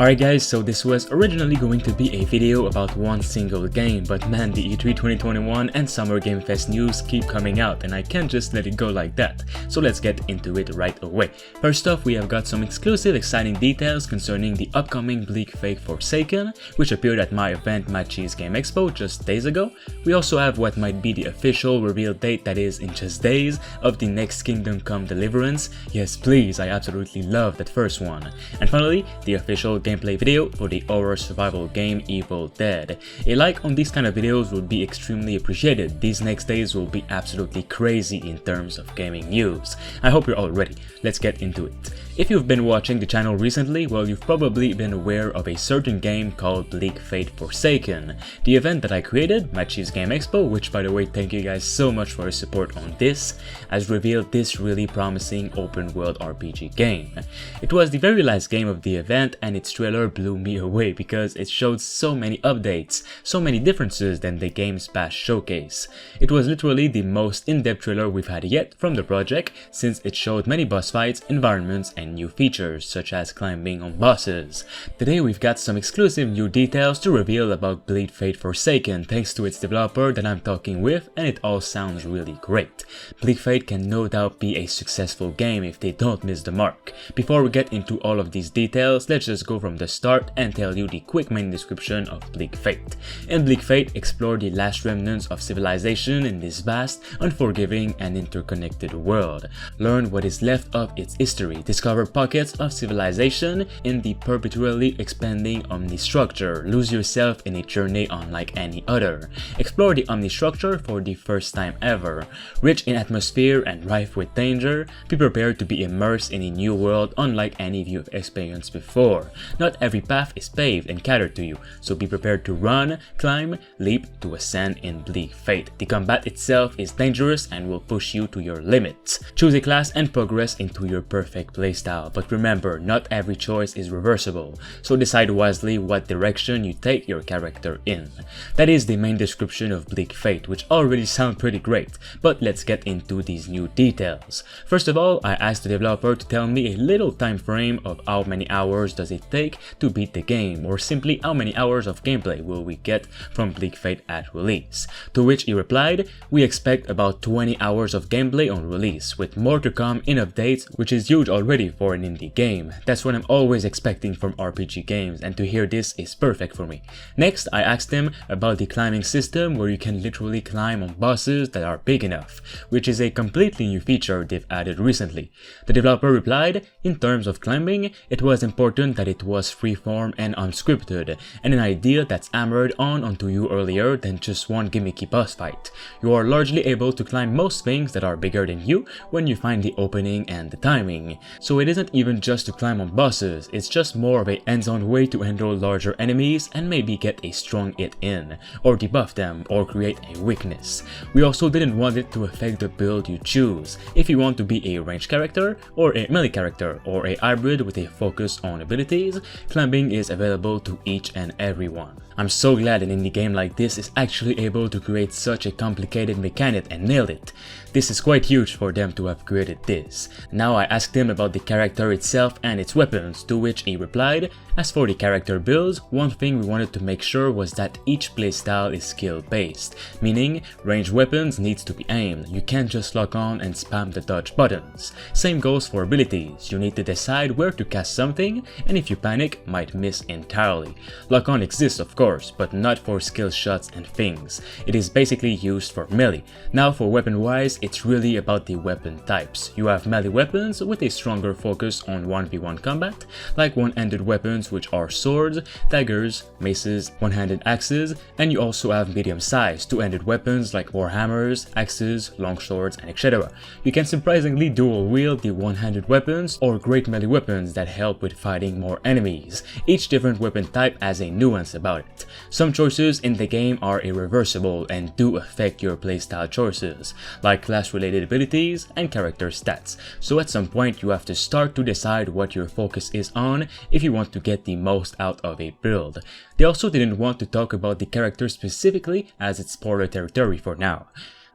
Alright guys, so this was originally going to be a video about one single game, but man, the E3 2021 and Summer Game Fest news keep coming out and I can't just let it go like that. So let's get into it right away. First off, we have got some exclusive exciting details concerning the upcoming Bleak Faith Forsaken, which appeared at my event Matches Game Expo just days ago. We also have what might be the official reveal date, that is in just days, of the next Kingdom Come Deliverance. Yes please, I absolutely love that first one. And finally, the official gameplay video for the horror survival game Evil Dead. A like on these kind of videos would be extremely appreciated. These next days will be absolutely crazy in terms of gaming news. I hope you're all ready. Let's get into it. If you've been watching the channel recently, well, you've probably been aware of a certain game called Bleak Faith Forsaken. The event that I created, Matches Game Expo, which by the way thank you guys so much for your support on this, has revealed this really promising open world RPG game. It was the very last game of the event and its trailer blew me away because it showed so many updates, so many differences than the game's past showcase. It was literally the most in-depth trailer we've had yet from the project, since it showed many boss fights, environments, and new features such as climbing on bosses. Today we've got some exclusive new details to reveal about Bleak Faith Forsaken thanks to its developer that I'm talking with, and it all sounds really great. Bleak Faith can no doubt be a successful game if they don't miss the mark. Before we get into all of these details, let's just go from the start and tell you the quick main description of Bleak Faith. In Bleak Faith, explore the last remnants of civilization in this vast, unforgiving, and interconnected world. Learn what is left of its history, discover pockets of civilization in the perpetually expanding Omnistructure, lose yourself in a journey unlike any other. Explore the Omnistructure for the first time ever. Rich in atmosphere and rife with danger, be prepared to be immersed in a new world unlike any you've experienced before. Not every path is paved and catered to you, so be prepared to run, climb, leap to ascend in Bleak Faith. The combat itself is dangerous and will push you to your limits. Choose a class and progress into your perfect playstyle, but remember, not every choice is reversible, so decide wisely what direction you take your character in. That is the main description of Bleak Faith, which already sounds pretty great, but let's get into these new details. First of all, I asked the developer to tell me a little time frame of how many hours does it take to beat the game, or simply how many hours of gameplay will we get from Bleak Faith at release. To which he replied, we expect about 20 hours of gameplay on release, with more to come in updates, which is huge already for an indie game. That's what I'm always expecting from RPG games, and to hear this is perfect for me. Next, I asked him about the climbing system, where you can literally climb on bosses that are big enough, which is a completely new feature they've added recently. The developer replied, in terms of climbing, it was important that it was freeform and unscripted, and an idea that's hammered onto you earlier than just one gimmicky boss fight. You are largely able to climb most things that are bigger than you when you find the opening and the timing. So it isn't even just to climb on bosses, it's just more of a hands-on way to handle larger enemies and maybe get a strong hit in, or debuff them, or create a weakness. We also didn't want it to affect the build you choose. If you want to be a ranged character, or a melee character, or a hybrid with a focus on abilities, climbing is available to each and every one. I'm so glad an indie game like this is actually able to create such a complicated mechanic and nailed it. This is quite huge for them to have created this. Now I asked him about the character itself and its weapons, to which he replied, as for the character builds, one thing we wanted to make sure was that each playstyle is skill based, meaning ranged weapons needs to be aimed, you can't just lock on and spam the dodge buttons. Same goes for abilities, you need to decide where to cast something, and if you panic, might miss entirely. Lock on exists of course, but not for skill shots and things. It is basically used for melee. Now for weapon wise, it's really about the weapon types. You have melee weapons with a stronger focus on 1v1 combat, like one-handed weapons which are swords, daggers, maces, one-handed axes, and you also have medium-sized two-handed weapons like warhammers, axes, longswords, and etc. You can surprisingly dual-wield the one-handed weapons or great melee weapons that help with fighting more enemies. Each different weapon type has a nuance about it. Some choices in the game are irreversible and do affect your playstyle choices, like class-related abilities and character stats, so at some point you have to start to decide what your focus is on if you want to get the most out of a build. They also didn't want to talk about the character specifically, as it's spoiler territory for now.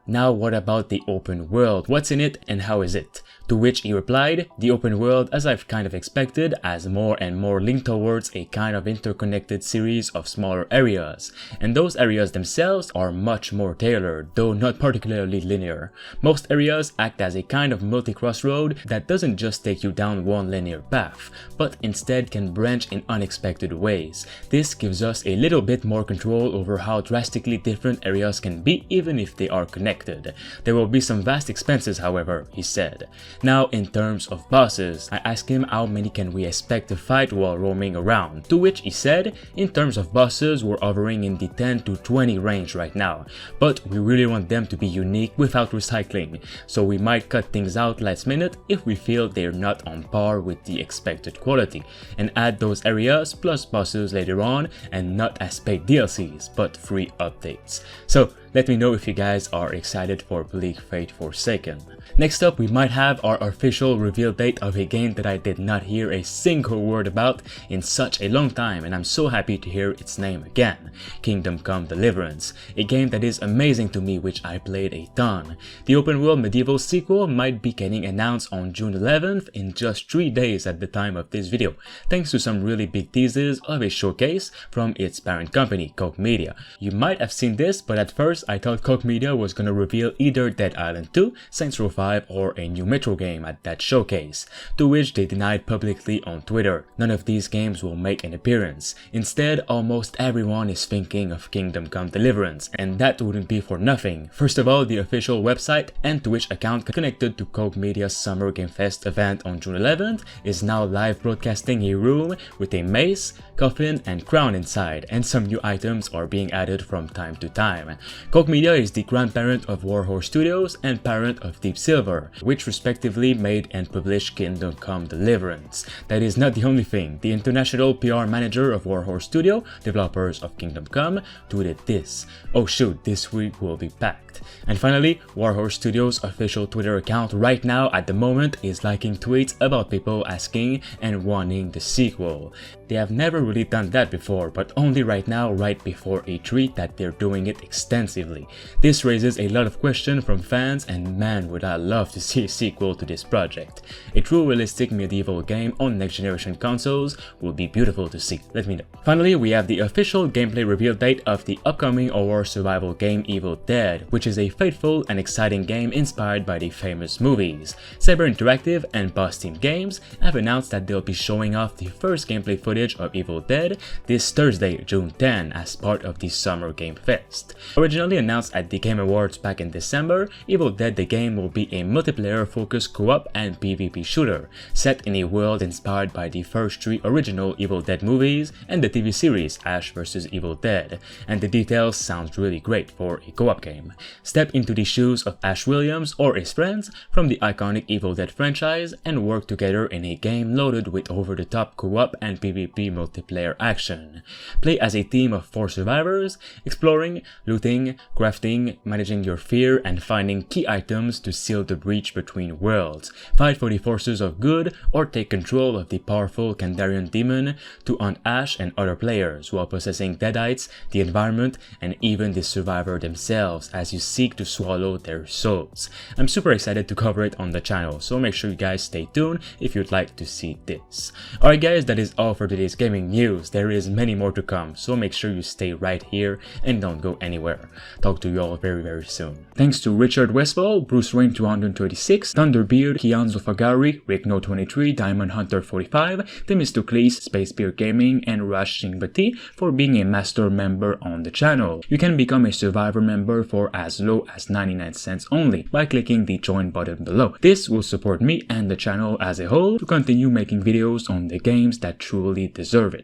Now what about the open world? What's in it and how is it? To which he replied, the open world, as I've kind of expected, has more and more linked towards a kind of interconnected series of smaller areas, and those areas themselves are much more tailored, though not particularly linear. Most areas act as a kind of multi-crossroad that doesn't just take you down one linear path, but instead can branch in unexpected ways. This gives us a little bit more control over how drastically different areas can be even if they are connected. There will be some vast expenses, however, he said. Now, in terms of bosses, I asked him how many can we expect to fight while roaming around, to which he said, in terms of bosses, we're hovering in the 10 to 20 range right now, but we really want them to be unique without recycling, so we might cut things out last minute if we feel they're not on par with the expected quality, and add those areas plus bosses later on, and not as paid DLCs, but free updates. So, let me know if you guys are excited for Bleak Faith Forsaken. Next up, we might have our official reveal date of a game that I did not hear a single word about in such a long time, and I'm so happy to hear its name again. Kingdom Come Deliverance, a game that is amazing to me, which I played a ton. The open world medieval sequel might be getting announced on June 11th in just 3 days at the time of this video, thanks to some really big teases of a showcase from its parent company, Koch Media. You might have seen this, but at first I thought Koch Media was gonna reveal either Dead Island 2, Saints Row 5 or a new Metro game at that showcase, to which they denied publicly on Twitter. None of these games will make an appearance. Instead, almost everyone is thinking of Kingdom Come Deliverance, and that wouldn't be for nothing. First of all, the official website and Twitch account connected to Koch Media's Summer Game Fest event on June 11th is now live broadcasting a room with a mace, coffin and crown inside, and some new items are being added from time to time. Koch Media is the grandparent of Warhorse Studios and parent of Deep Silver, which respectively made and published Kingdom Come Deliverance. That is not the only thing. The international PR manager of Warhorse Studio, developers of Kingdom Come, tweeted this: "Oh shoot, this week will be packed." And finally, Warhorse Studios' official Twitter account right now at the moment is liking tweets about people asking and wanting the sequel. They have never really done that before, but only right now, right before E3, that they're doing it extensively. This raises a lot of questions from fans, and man would I love to see a sequel to this project. A true realistic medieval game on next generation consoles would be beautiful to see, let me know. Finally, we have the official gameplay reveal date of the upcoming horror survival game Evil Dead, which is a faithful and exciting game inspired by the famous movies. Saber Interactive and Boss Team Games have announced that they'll be showing off the first gameplay footage of Evil Dead this Thursday, June 10, as part of the Summer Game Fest. Originally announced at the Game Awards back in December, Evil Dead the game will be a multiplayer-focused co-op and PvP shooter, set in a world inspired by the first 3 original Evil Dead movies and the TV series Ash vs. Evil Dead, and the details sounds really great for a co-op game. Step into the shoes of Ash Williams or his friends from the iconic Evil Dead franchise and work together in a game loaded with over-the-top co-op and PvP multiplayer action. Play as a team of 4 survivors, exploring, looting, crafting, managing your fear, and finding key items to seal the breach between worlds. Fight for the forces of good or take control of the powerful Kandarian demon to hunt Ash and other players while possessing deadites, the environment, and even the survivor themselves as you seek to swallow their souls. I'm super excited to cover it on the channel, so make sure you guys stay tuned if you'd like to see this. Alright guys, that is all for today's gaming news. There is many more to come, so make sure you stay right here and don't go anywhere. Talk to you all very soon. Thanks to Richard Westfall, Bruce Rain 236, Thunderbeard, Kian Zofagari, Rickno23, Diamond Hunter 45, Themistocles, Space Beer Gaming, and Rash Singbati for being a master member on the channel. You can become a survivor member for as low as 99 cents only by clicking the join button below. This will support me and the channel as a whole to continue making videos on the games that truly deserve it.